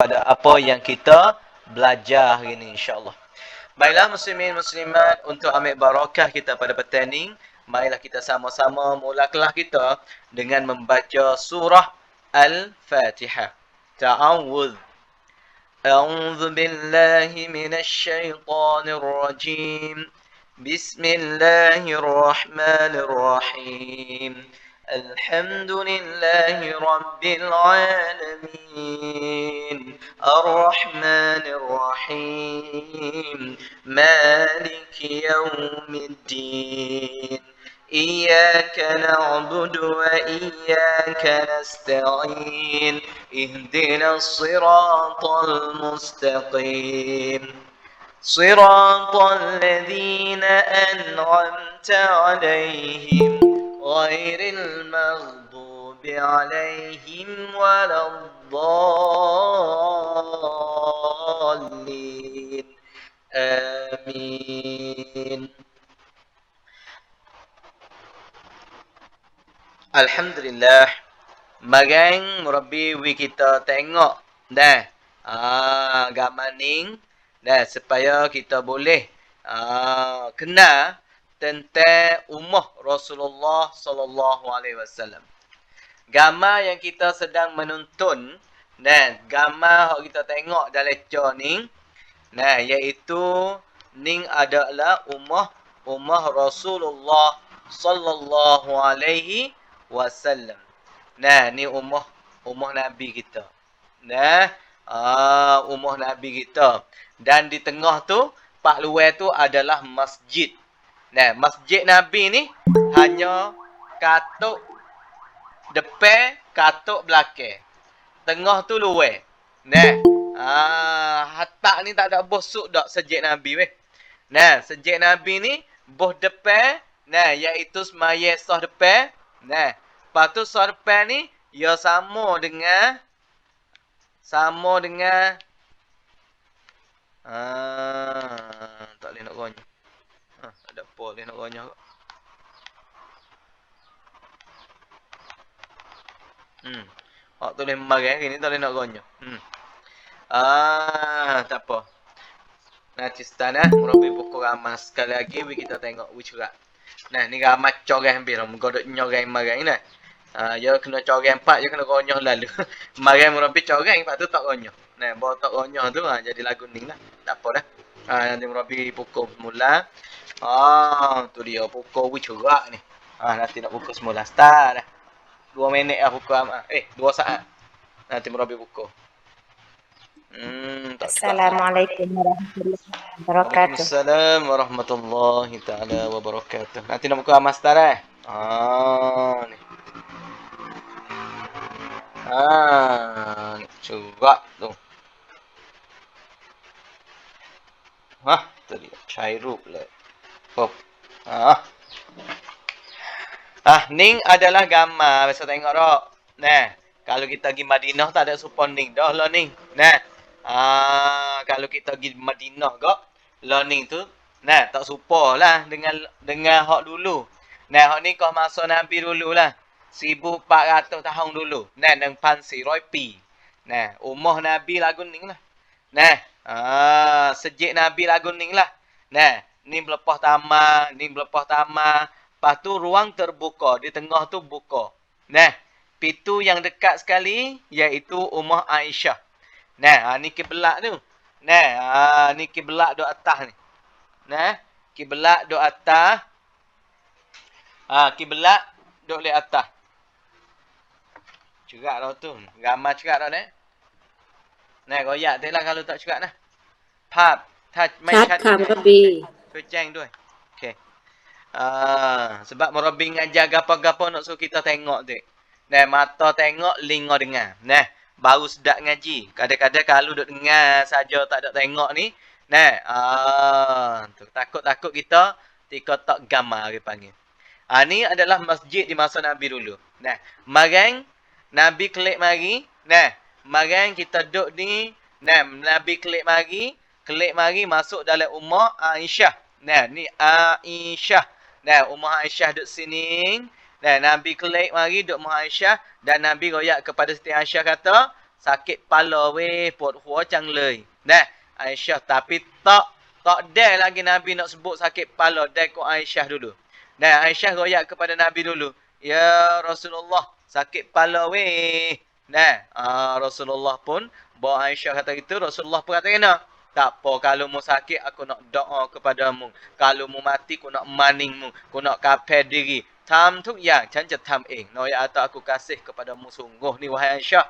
daripada apa yang kita belajar hari ini, insya-Allah. Baiklah muslimin muslimat, untuk ambil barakah kita pada petang ini, marilah kita sama-sama mula kelas kita dengan membaca surah Al-Fatihah. Ta'awudz. A'udzu billahi minasy syaithanir rajim. Bismillahirrahmanirrahim. Alhamdulillahi rabbil alamin. Ar-Rahmanir Rahim. Maliki yaumiddin. إياك نعبد وإياك نستعين اهدنا الصراط المستقيم صراط الذين أنعمت عليهم غير المغضوب عليهم ولا الضالين آمين. Alhamdulillah. Marang murabi wi kita tengok dah. Gambar ning dah supaya kita boleh kenal tentang ummah Rasulullah sallallahu alaihi wasallam. Gambar yang kita sedang menonton dan gambar yang kita tengok dalam lecture ni, nah iaitu ning adalah ummah Rasulullah sallallahu alaihi wasallam. Nah, ni ummah Nabi kita. Nah, ummah Nabi kita. Dan di tengah tu, pak luar tu adalah masjid. Nah, masjid Nabi ni hanya katuk depan, katuk belakang. Tengah tu luar. Nah, hatta ni tak ada bosuk dak sejid Nabi weh. Nah, sejid Nabi ni boh depan, nah iaitu semaya sah depan. Nah, lepas tu sah depan ni ia sama dengan tak boleh nak gonyah. Ada apa boleh nak gonyah kok. Hak tulis marah ni tak boleh nak gonyah. Tak apa. Nanti stana murabi buku ramah sekali lagi kita tengok wicurat. Nah, ni ramah corang hampir menggodok nyorang marah ni nah. Ya kena corang 4 je kena gonyah lalu. Marah murabi corang lepas tu tak gonyah. Nah, bawa tak gonyah tu jadi lagu ni lah. Tak apa dah. Nanti murabi pukul semula. Tu dia pukul wicurat ni. Nanti nak pukul semula start dah. 2 minit lah pukul 2 saat. Nanti murabi pukul. Assalamualaikum warahmatullahi wabarakatuh. Waalaikumsalam warahmatullahi taala wabarakatuh. Nanti nak buka master ni. Ni curak tu. Tu dia cairuk lah. Ning adalah gambar. Biasa tengok tak? Nah, kalau kita pergi Madinah tak ada supon ning dah lah ning. Nah, kalau kita pergi Madinah kok, learning tu, nah tak serupa lah dengan hak dulu. Nah, hak ni kau masa Nabi dulu lah. 1400 tahun dulu. Nah, nang pansi pi. Nah, ummah Nabi lagu ning lah. Nah, sejik Nabi lagu ning lah. Nah, ni belepah tamah. Lepas tu ruang terbuka. Di tengah tu buka. Nah, pintu yang dekat sekali iaitu ummah Aisyah. Nah, ni kiblat tu. Nah, ni kiblat duk atas ni. Nah, kiblat duk atas. Kiblat duk le atas. Cerak dah tu. Gambar cerak dah ni. Nah, goyak tu lah kalau tak cerak nah. Pap. Chat Murabi. Kucing tu. Okey. Sebab Murabi ngajar gapo-gapo nak suruh kita tengok tu. Nah, mata tengok, linga dengar. Nah, baru sedap ngaji. Kadang-kadang kalau duk dengar saja tak ada tengok ni, nah, takut-takut kita tika tak gamar dia panggil. Ni adalah masjid di masa Nabi dulu. Nah, marang Nabi kelik mari, nah, marang kita duduk ni, nah, Nabi kelik mari masuk dalam ummah Aisyah. Nah, ni Aisyah. Nah, ummah Aisyah duduk sini. Nah, Nabi kelik mari duduk ummah Aisyah dan Nabi royak kepada Siti Aisyah kata, sakit kepala weh, pot hua chang lei. Nah, Aisyah tapi tak ada lagi Nabi nak sebut sakit kepala, dah ko Aisyah dulu. Nah, Aisyah royak kepada Nabi dulu. Ya Rasulullah, sakit kepala weh. Nah, Rasulullah pun bawa Aisyah kata gitu, Rasulullah pun kata kena. Tak apa, kalau mu sakit, aku nak doa kepadamu. Kalau mu mati, aku nak maningmu. Aku nak kapal diri. Tam tu yang,ฉันจะทำเอง. Noya atau aku kasih kepadamu sungguh ni, wahai Aisyah.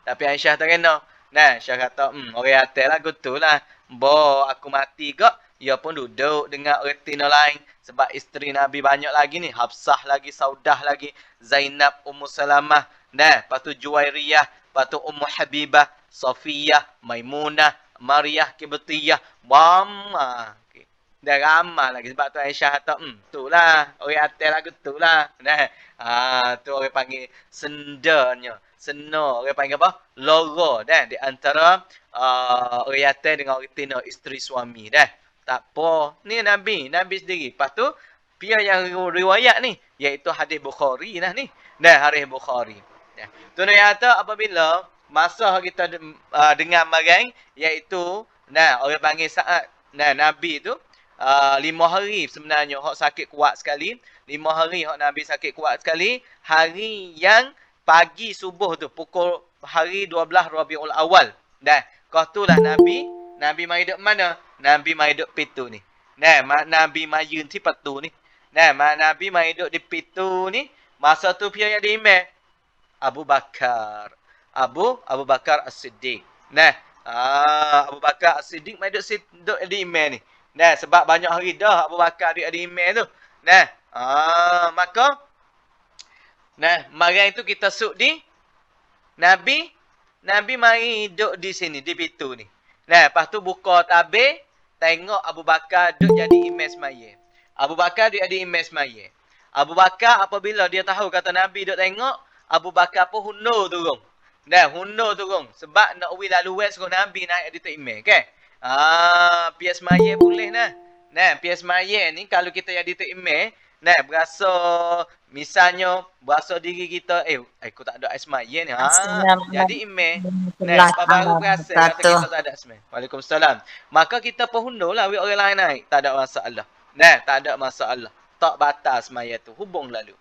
Tapi Aisyah tak kena. Nah, Aisyah kata, orang atas lah, betul lah. Bo, aku mati ke? Ia pun duduk dengan retina lain. Sebab isteri Nabi banyak lagi ni. Hafsah lagi, Saudah lagi. Zainab, Ummu Salamah. Nah, lepas tu Juwairiyah. Lepas tu Ummu Habibah. Safiyah, Maimunah, Maryah, Kibtiyah. Mama. Okay. Dah ramai lagi. Sebab tu Aisyah kata, tu lah. Orang atas lah, tu lah. Nah, tu orang panggil sendanya. Sena. Orang panggil apa? Logo. Dah. Di antara orang atas dengan orang tina, isteri suami. Dah. Tak apa. Ni Nabi. Nabi sendiri. Lepas tu, pihak yang riwayat ni. Iaitu hadis Bukhari lah ni. Dah, hadis Bukhari. Ya. Tu Nabi kata apabila masa kita dengar magang, iaitu, nah, orang panggil saat, nah, Nabi tu, 5 hari sebenarnya hak sakit kuat sekali. 5 hari hak Nabi sakit kuat sekali. Hari yang pagi subuh tu, pukul hari 12 Rabiul Awal. Dah, kau tu lah Nabi mai duduk mana? Nabi mai duduk pitu ni. Nah, Nabi mai yun ti patu ni. Nah, Nabi mai duduk di pitu ni. Masa tu pihak yang diimam Abu Bakar. Abu Bakar As-Siddiq. Nah, Abu Bakar As-Siddiq mai duduk di imam ni. Nah, sebab banyak hari dah Abu Bakar duduk di imam tu. Nah, maka mari itu kita suk di Nabi mari duduk di sini, di pintu ni. Nah, lepas tu buka tabir, tengok Abu Bakar duduk jadi imam semaya. Abu Bakar duduk jadi imam semaya. Abu Bakar apabila dia tahu kata Nabi duduk tengok, Abu Bakar pun hundur turun. Dah, hundur turun. Sebab nak lalu wes suruh Nabi naik di tu imam, kan? Pias semaya boleh nah. Nah, pias semaya ni kalau kita jadi tu imam, nah, berasa misalnya berasa diri kita aku tak ada semaya ni. Jadi imam. Nah, baru berasa kata kita tak ada semaya. Waalaikumsalam. Maka kita pun hundurlah orang lain naik, tak ada masalah. Nah, tak ada masalah. Tak batal semaya tu, hubung lalu.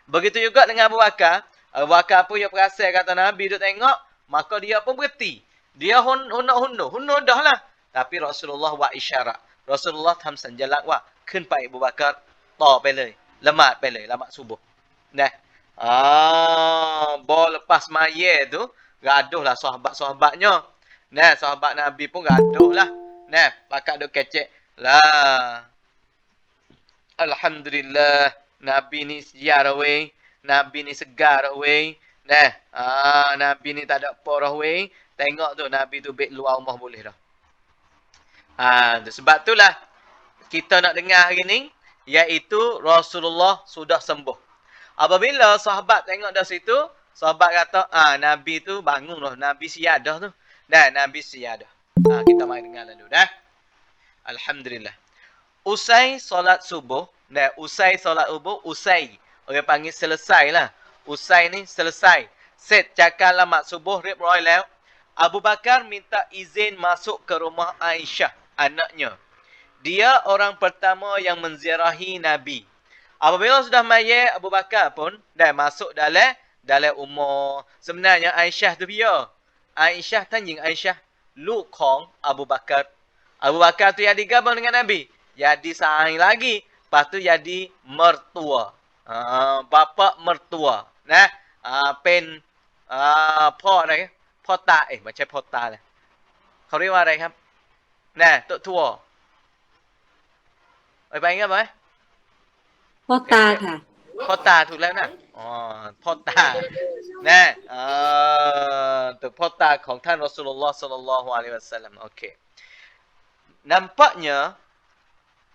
Begitu juga dengan Abu Bakar. Abu Bakar pun dia perasa kata Nabi duduk tengok, maka dia pun berhenti. Dia hundur dah lah. Tapi Rasulullah buat isyarat. Rasulullah thamsan jalak waขึ้นไป Abu Bakar ต่อไปเลยละหมาดไปเลยละหมาด subuh. Nah. Bawa lepas maya tu, gaduh lah sahabat-sahabatnya. Nah, sahabat Nabi pun gaduh lah. Nah, pakak duk kecek lah. Alhamdulillah, Nabi ni siar weh. Nabi ni segar weh. Nah, Nabi ni tak ada apa weh. Tengok tu Nabi tu baik luar rumah boleh dah. Sebab itulah kita nak dengar hari ni, iaitu Rasulullah sudah sembuh. Apabila sahabat tengok dari situ, sahabat kata, Nabi tu bangun dah. Nabi siadah tu. Dah, Nabi siadah. Kita mari dengar dulu dah. Alhamdulillah. Usai solat subuh. Nah, usai solat subuh, usai. Orang panggil selesai lah. Usai ni selesai. Set cakap lamat subuh, rib roy lew. Abu Bakar minta izin masuk ke rumah Aisyah, anaknya. Dia orang pertama yang menziarahi Nabi. Apabila sudah maya, Abu Bakar pun dah masuk dalam umur. Sebenarnya Aisyah tu dia. Aisyah tanjing Aisyah, lu kong Abu Bakar. Abu Bakar tu yang digabung dengan Nabi. Jadi sayang lagi. Lepas tu jadi mertua. Bapa mertua. Nah, penพ่ออะไรพ่อตาไม่ใช่พ่อตาเลยเขาเรียกว่าอะไรครับน่ะตัวทั่วไปงั้นไหม พ่อตาค่ะ พ่อตาถูกแล้วนะพ่อตานะตัวพ่อตาของท่านรอซูลุลลอฮ์ sallallahu alaihi wasallam. Okey. Nampaknya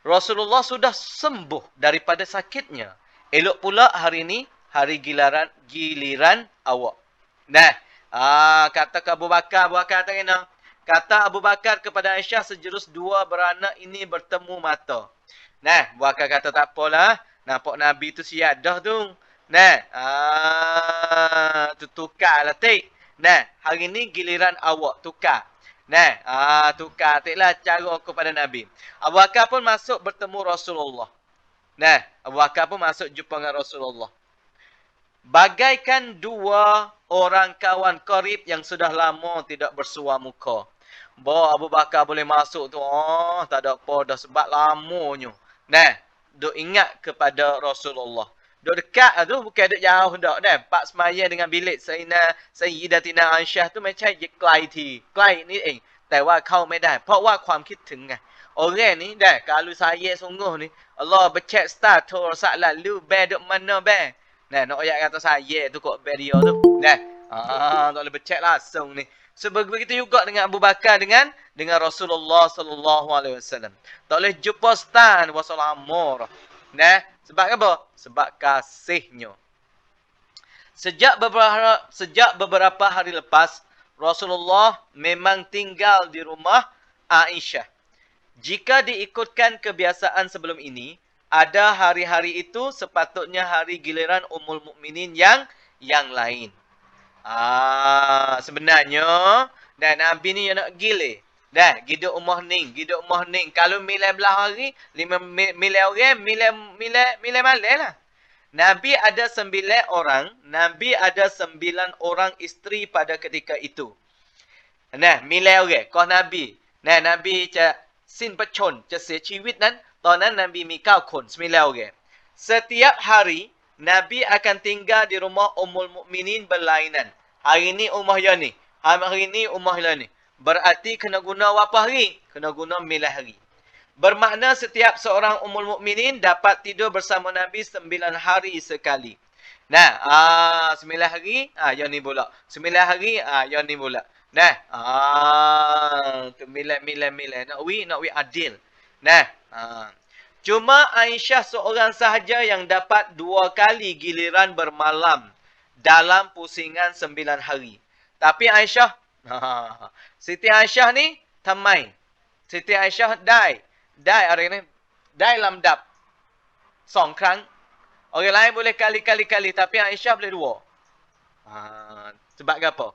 Rasulullah sudah sembuh daripada sakitnya. Elok pula hari ni hari giliran awak. Nah, kata ke Abu Bakar kata kena. Kata Abu Bakar kepada Aisyah sejurus dua beranak ini bertemu mata. Nah, Abu Bakar kata tak apalah. Nampak Nabi tu siadah tu. Nah, tu tukar lah tik. Nah, hari ni giliran awak tukar. Nah, tukar tiklah cara kepada Nabi. Abu Bakar pun masuk bertemu Rasulullah. Nah, Abu Bakar pun masuk jumpa dengan Rasulullah. Bagaikan dua orang kawan karib yang sudah lama tidak bersua muka. Bahawa Abu Bakar boleh masuk tu, tak ada apa dah sebab lamanya. Nah, duk ingat kepada Rasulullah. Duk dekat tu, bukan duk jauh dak. Nah, pak semaya dengan bilik Sayyidatina Aisyah tu macam je klai ti. Klai ni แต่ว่าเข้าไม่ได้เพราะว่าความคิดถึงไง orang ni dah kalau saya sungguh ni Allah becek start โทรศัพท์ lalu bear duk mana bear. Nah, nak ayat kata saya tu kok bear dia tu. Nah, tak boleh becek langsung ni. Sebab begitu juga dengan Abu Bakar dengan Rasulullah sallallahu alaihi wasallam. Tak boleh jumpa stand wasallamur. Nah, sebab apa? Sebab kasihnya. Sejak beberapa hari lepas Rasulullah memang tinggal di rumah Aisyah. Jika diikutkan kebiasaan sebelum ini, ada hari-hari itu sepatutnya hari giliran Ummul Mukminin yang lain. Sebenarnya dan Nabi ni yang nak gile. Dah, hidup umah ning. Kalau milih belah hari, 5 milih orang, milih malam lah. Nabi ada 9 orang. Nabi ada 9 orang isteri pada ketika itu. Nah, milih orang. Kau Nabi. Nah, Nabi sin pechon. จะเสียชีวิตนั้น ตอนนั้น Nabiมี 9 คน 9 orang. Setiap hari, Nabi akan tinggal di rumah Ummul Mukminin berlainan. Hari ni rumah yang ni. Hari ni rumah yang ni. Berarti kena guna berapa hari? Kena guna milih hari. Bermakna setiap seorang Ummul Mukminin dapat tidur bersama Nabi 9 hari sekali. Nah, 9 hari, yang ni pula. 9 hari, yang ni pula. Nah, tu milih. Nak we adil. Nah, cuma Aisyah seorang sahaja yang dapat 2 kali giliran bermalam dalam pusingan 9 hari. Tapi Aisyah, Siti Aisyah ni tamai. Siti Aisyah die อะไรนะได้ลำดับ 2 ครั้ง orang lain boleh kali-kali tapi Aisyah boleh 2. Sebab apa?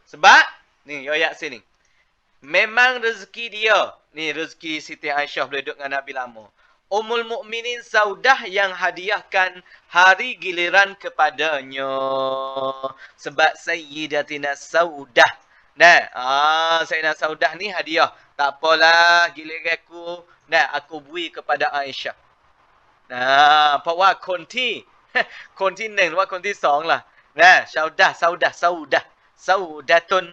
Sebab ni ayat sini. Memang rezeki dia. Ni rezeki Siti Aisyah boleh duduk dengan Nabi lama. Ummul Mukminin Saudah yang hadiahkan hari giliran kepadanya. Sebab Sayyidatina Saudah. Nah, Sayyidatina Saudah ni hadiah. Tak apalah, giliran aku. Nah, aku beri kepada Aisyah. เพราะว่าคนที่1 ว่าคนที่2ล่ะนะซาอุดะตุน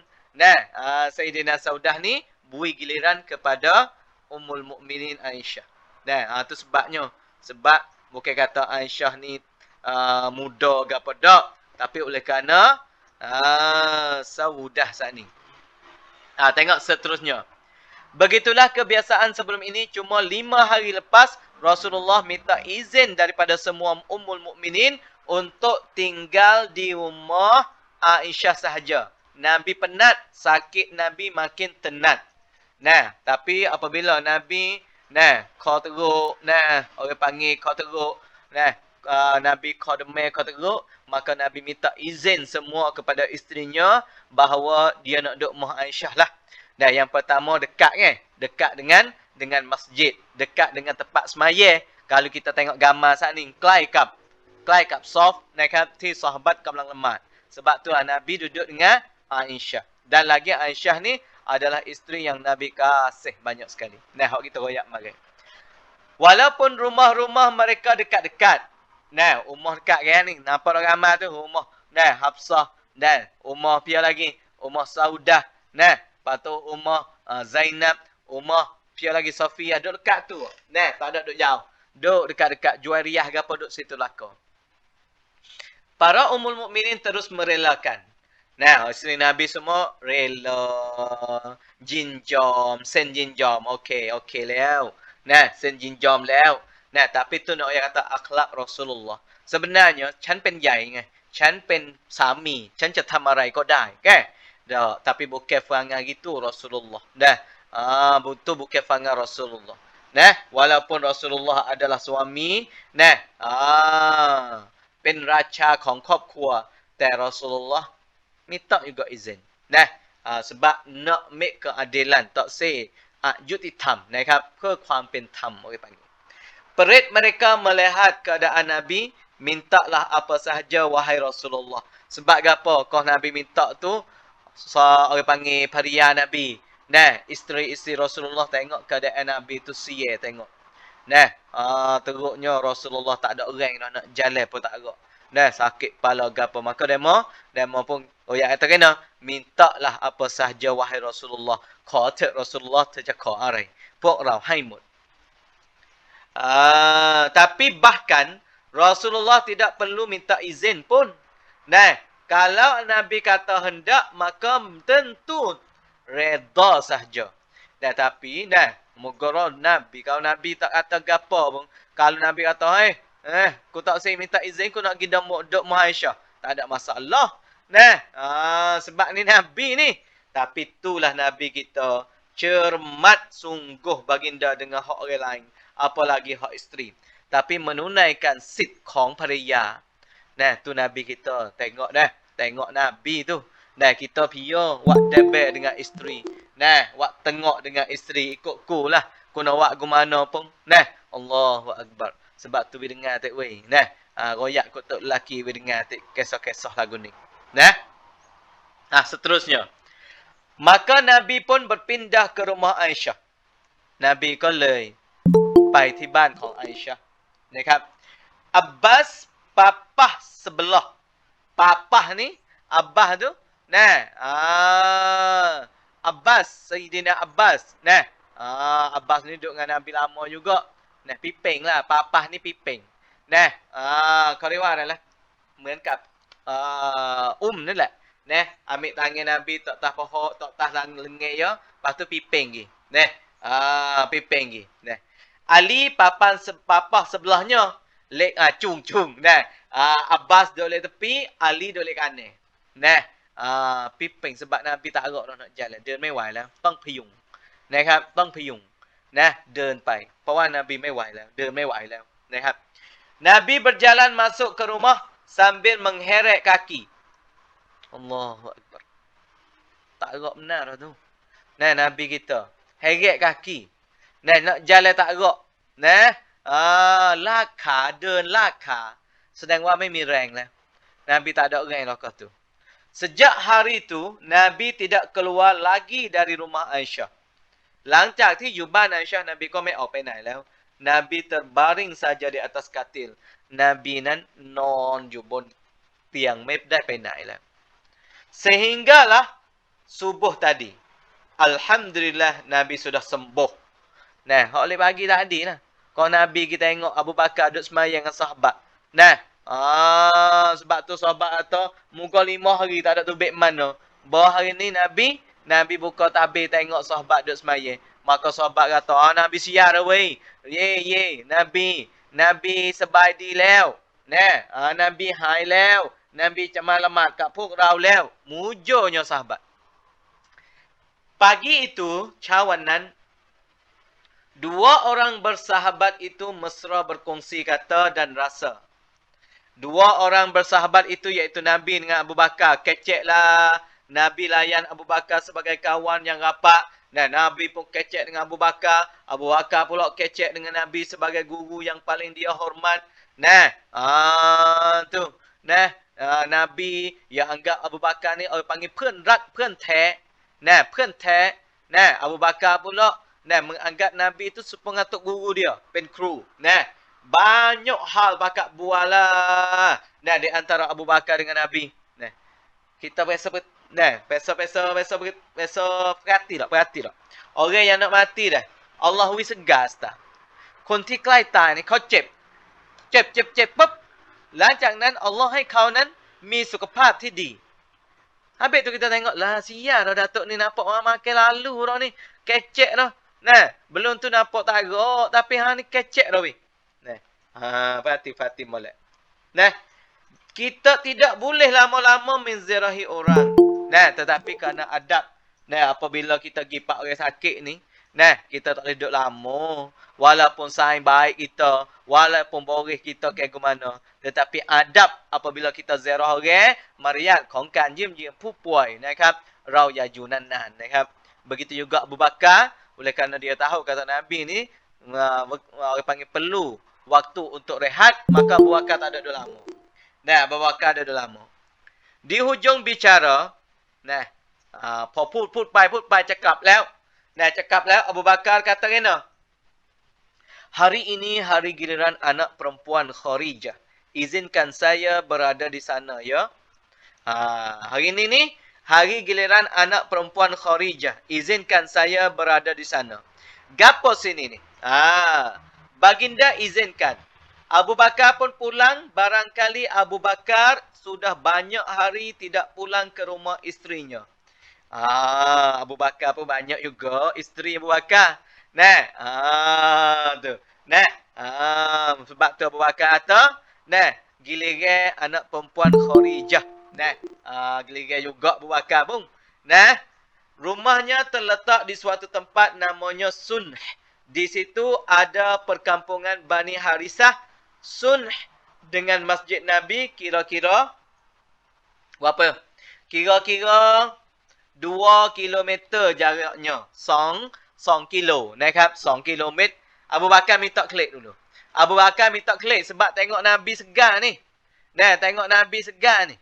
Sayyidina Saudah ni beri giliran kepada Ummul Mukminin Aisyah. Tu sebabnya. Sebab bukan kata Aisyah ni muda ke apa tak, tapi oleh kerana Saudah saat ni. Tengok seterusnya. Begitulah kebiasaan sebelum ini, cuma 5 hari lepas Rasulullah minta izin daripada semua Ummul Mukminin untuk tinggal di rumah Aisyah sahaja. Nabi penat, sakit Nabi makin tenat. Nah, tapi apabila Nabi kau teruk, orang panggil kau teruk, Nabi kau demai kau teruk, maka Nabi minta izin semua kepada isterinya bahawa dia nak duduk rumah Aisyah lah. Yang pertama dekat kan? Dekat dengan masjid, dekat dengan tempat semaya. Kalau kita tengok gambar saat ni, klai kap soft,ที่ sahabatกำลังละหมาด. Sebab tu Nabi duduk dengan Aisyah. Dan lagi Aisyah ni adalah isteri yang Nabi kasih banyak sekali. Hak kita royak mari. Walaupun rumah-rumah mereka dekat-dekat. Rumah dekat kan ni. Nampak ramai tu rumah. Hafsah. Rumah pia lagi. Rumah Saudah. Lepas tu rumah Zainab. Rumah pia lagi Safiyah. Duduk dekat tu. Tak ada duduk jauh. Duduk dekat-dekat. Juwairiyah ke apa duduk situ lakon. Para Ummul Mukminin terus merelakan. Isteri Nabi semua rela. Jinjam. Sen jinjam. Okey แล้ว sen jinjam แล้ว tapi tu nak kata akhlak Rasulullah. Sebenarnya ฉันเป็นใหญ่ไง ฉันเป็นสามี ฉันจะทำอะไรก็ได้ tapi bukan perangai gitu Rasulullah. Betul bukan perangai Rasulullah. Walaupun Rasulullah adalah suami, เป็นราชาของครอบครัว แต่ Rasulullah minta juga izin. Nah, sebab nak make keadilan, tak say ยุติธรรม นะครับ เพื่อความเป็นธรรม orang panggil. Perit mereka melihat keadaan Nabi, mintalah apa sahaja wahai Rasulullah. Sebab apa? Kau Nabi minta tu, orang panggil paria Nabi. Nah, isteri-isteri Rasulullah tengok keadaan Nabi tu siye tengok. Nah, teruknya Rasulullah tak ada orang nak jalan pun tak agak. Nah, sakit kepala gapo. Maka demo pun yang kata kena, mintalah apa sahaja wahai Rasulullah. Kau Rasulullah terjaka arai. Pok rau haimut. Tapi bahkan Rasulullah tidak perlu minta izin pun. Nah, kalau Nabi kata hendak, maka tentu reda sahaja. Nah, tapi moga Nabi, kalau Nabi tak kata gapo pun, kalau Nabi kata, aku tak saya minta izin, aku nak pergi duk Aisyah. Tak ada masalah. Nah, sebab ni Nabi ni. Tapi itulah Nabi kita cermat sungguh baginda dengan hak orang lain. Apalagi hak isteri. Tapi menunaikan sidของภรรยา Nah, tu Nabi kita. Tengok dah. Tengok Nabi tu. Nah, kita pia wak debek dengan isteri. Nah, wak tengok dengan isteri. Ikut ku lah. Ku nak wak ku mana pun. Nah, Allahu Akbar. Sebab tu we dengar tak weh. Nah, royak ku tok lelaki we dengar tak kisah-kisah lagu ni. Nah. Seterusnya. Maka Nabi pun berpindah ke rumah Aisyah. Nabi koเลยไปที่บ้านของ Aisyah นะครับ Abbas papah sebelah. Papah ni Abbas tu. Nah, Abbas, Sayyidina Abbas. Nah, Abbas ni duduk dengan Nabi lama juga. Nah, piping lah. Papah ni piping. Nah, kau riwayat lah. เหมือนกับนั่นแหละ Nah, ambil tangan Nabi tak tah pohon, tak tah lengan ya, lepas tu piping gi. Nah, piping gi. Nah. Ali papah sebelahnya lek cung. Nah, Abbas duduk lek tepi, Ali duduk lek kanan. Nah, piping sebab Nabi tak agak nak jalan, เดินไม่ไหวแล้ว ต้องพยุง นะครับ ต้องพยุง นะ เดินไป เพราะว่า Nabi ไม่ไหวแล้ว เดินไม่ไหวแล้ว นะครับ Nabi berjalan masuk ke rumah sambil mengheret kaki. Allahu Akbar. Tak agak benar lah tu. Nah, Nabi kita. Heret kaki. Nah, nak jalan tak agak. Nah, ลากขา เดินลากขา แสดงว่าไม่มีแรงแล้ว Nabi tak ada orang lokah tu. Sejak hari itu, Nabi tidak keluar lagi dari rumah Aisyah. หลังจากที่อยู่บ้าน Aisyah, Nabi ก็ไม่ออกไปไหนแล้ว Nabi terbaring saja di atas katil. Nabi นั้นนอนอยู่บนเตียงไม่ได้ไปไหนแล้ว Sehinggalah subuh tadi. Alhamdulillah Nabi sudah sembuh. Nah, hak boleh bagi tadi lah. Kalau Nabi kita tengok Abu Bakar duduk semayang dengan sahabat. Nah, sebab tu sahabat kata muka 5 hari tak ada tubik mana. Bawah hari ni Nabi buka tabir tengok sahabat duduk semayang. Maka sahabat kata, Nabi siar dah weh. Ye, Nabi สบายดีแล้ว Nah, Nabi หายแล้ว Nabi จะมาละหมาดกับพวกเราแล้ว Mujurnya sahabat. Pagi itu, cawan nan, dua orang bersahabat itu mesra berkongsi kata dan rasa. Dua orang bersahabat itu iaitu Nabi dengan Abu Bakar. Kecek lah. Nabi layan Abu Bakar sebagai kawan yang rapat. Dan Nabi pun kecek dengan Abu Bakar. Abu Bakar pula kecek dengan Nabi sebagai guru yang paling dia hormat. Nah, tu. Nah, Nabi yang anggap Abu Bakar ni orang panggil เพื่อนรัก เพื่อนแท้ Nah, เพื่อนแท้ Nah, Abu Bakar pula menganggap Nabi itu pengatuk guru dia, pen kru. Nah, banyak hal bakal bualah. Nah, di antara Abu Bakar dengan Nabi. Nah, kita biasa perhati tak. Orang yang nak mati dah, Allah wi segas tak. คนที่ใกล้ตายนี่เขาเจ็บปุ๊บ หลังจากนั้นอัลลอฮ์ให้เขานั้นมีสุขภาพที่ดี Habis tu kita tengok lah sial dah Datuk ni nampak orang makan lalu dah ni. Kecek dah. Nah, belum tu nampak tak agak tapi hang ni kecek dah weh. Nah, Fatih molek. Nah, kita tidak boleh lama-lama menzirahi orang. Nah, tetapi kerana adab. Nah, apabila kita pergi pak orang sakit ni, Nah, kita tak boleh duduk lama. Walaupun saing baik kita, walaupun boris kita kayak mana. Tetapi adab apabila kita ziarah orang, mariat ของการเยี่ยมเยียนผู้ป่วยนะครับเราอย่าอยู่นานๆนะครับ begitu juga Abu Bakar, oleh kerana dia tahu kata Nabi ni orang panggil perlu waktu untuk rehat, maka Abu Bakar tak ada duduk lama. Nah, Abu Bakar ada duduk lama. Di hujung bicara, nah, พอพูดไปจะกลับแล้ว nah, cakap lah Abu Bakar kata kena, hari ini hari giliran anak perempuan Kharijah. Izinkan saya berada di sana, ya. Hari ini ni hari giliran anak perempuan Kharijah. Izinkan saya berada di sana. Gapo sini ni? Baginda izinkan. Abu Bakar pun pulang. Barangkali Abu Bakar sudah banyak hari tidak pulang ke rumah isterinya. Abu Bakar pun banyak juga isteri Abu Bakar. Nah, tu. Nah, sebab tu Abu Bakar kata, nah, giliran anak perempuan Kharijah. Nah, giliran juga Abu Bakar pun. Nah, rumahnya terletak di suatu tempat namanya Sunh. Di situ ada perkampungan Bani Harisah. Sunh dengan Masjid Nabi kira-kira berapa? Kira-kira 2 kilometer jaraknya. 2 kilo.นะครับ 2 kilometer. Abu Bakar minta klik dulu. Abu Bakar minta klik sebab tengok Nabi segar ni. Nah, tengok Nabi segar ni.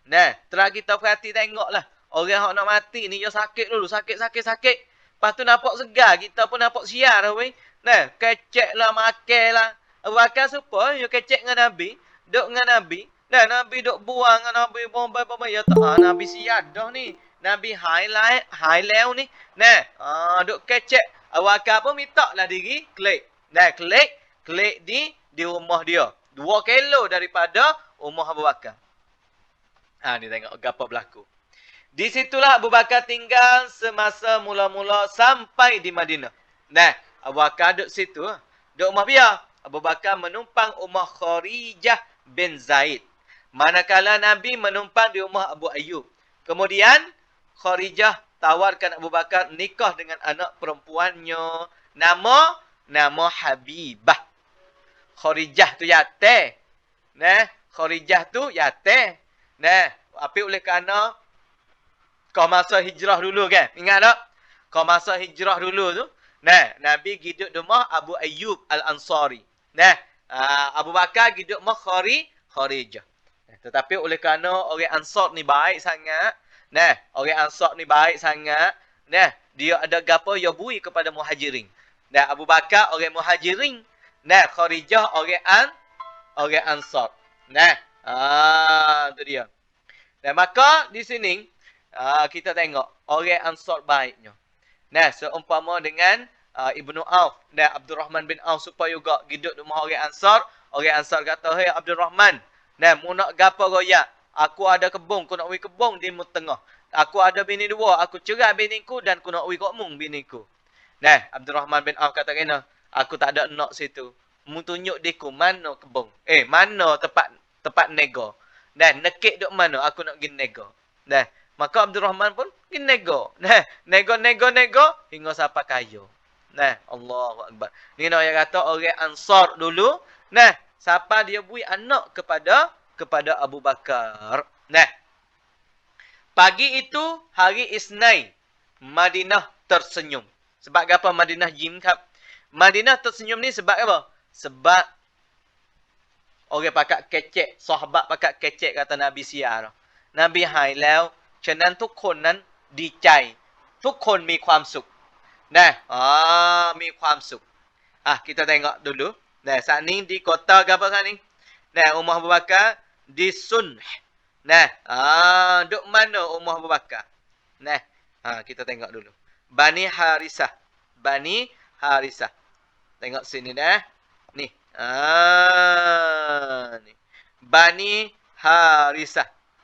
Nah, terang kita perhati tengoklah. Orang yang nak mati ni, dia sakit dulu. Sakit. Lepas tu nampak segar. Kita pun nampak siar dah, weh. Nah, kecek lah, makan lah. Abu Bakar supaya dia kecek dengan Nabi. Duk dengan Nabi. Nah, Nabi duk buang dengan Nabi. Ya tak, Nabi siar dah ni. Nabi highlight ni. Nah, duk kecek. Abu Bakar pun minta lah diri klik. Nah, klik di rumah dia. 2 kilo daripada rumah Abu Bakar. Ni tengok apa berlaku. Di situlah Abu Bakar tinggal semasa mula-mula sampai di Madinah. Nah, Abu Bakar duduk situ. Duduk rumah dia. Abu Bakar menumpang rumah Kharijah bin Zaid. Manakala Nabi menumpang di rumah Abu Ayyub. Kemudian, Kharijah tawarkan Abu Bakar nikah dengan anak perempuannya. Nama Habibah. Kharijah tu yate. Nah, Kharijah tu yate. Nah, apa oleh kerana kau masa hijrah dulu kan? Ingat tak? Kau masa hijrah dulu tu. Nah, Nabi hidup di rumah Abu Ayyub Al-Ansari. Nah, Abu Bakar hidup rumah Kharijah. Tetapi oleh kerana orang Ansar ni baik sangat. Nah, orang Ansar ni baik sangat. Nah, dia ada gapo dia bui kepada Muhajirin. Nah, Abu Bakar orang Muhajirin. Nah, Kharijah orang Ansar. Nah, tu dia. Dan maka di sini kita tengok orang Ansar baiknya. Nah, seumpama dengan Ibnu Auf dan Abdurrahman bin Auf supaya juga hidup di rumah orang Ansar. Orang Ansar kata, "Hei Abdurrahman, nah, mu nak gapo royak? Aku ada kebun, aku nak pergi kebun di tengah. Aku ada bini 2, aku cerai biniku dan aku nak pergi kat mung biniku." Nah, Abdurrahman bin Auf kata kena, "Aku tak ada nak situ. Mu tunjuk diku mana kebun. Mana tempat nego. Dan nekik duk mana? Aku nak pergi nego." Nah, maka Abdurrahman pun pergi nego. Nah, nego hingga sampai kaya. Nah, Allahu Akbar. Ni nak yang kata orang Ansar dulu. Nah, siapa dia bui anak kepada Abu Bakar. Nah, pagi itu hari Isnin, Madinah tersenyum. Sebab apa Madinah jimkap? Madinah tersenyum ni sebab apa? Sebab orang pakat kecek, sahabat pakat kecek kata Nabi siar. Nabi haiแล้วฉะนั้นทุกคนนั้นดีใจทุกคนมีความสุข Nah,มีความสุข kita tengok dulu. Nah, saat ni di kota ke apa saat ni? Nah, rumah Abu Bakar di Sunh. Nah, duk mana rumah Abu Bakar? Nah, kita tengok dulu. Bani Harisah. Tengok sini dah. Ni. Ni. Bani Harisah.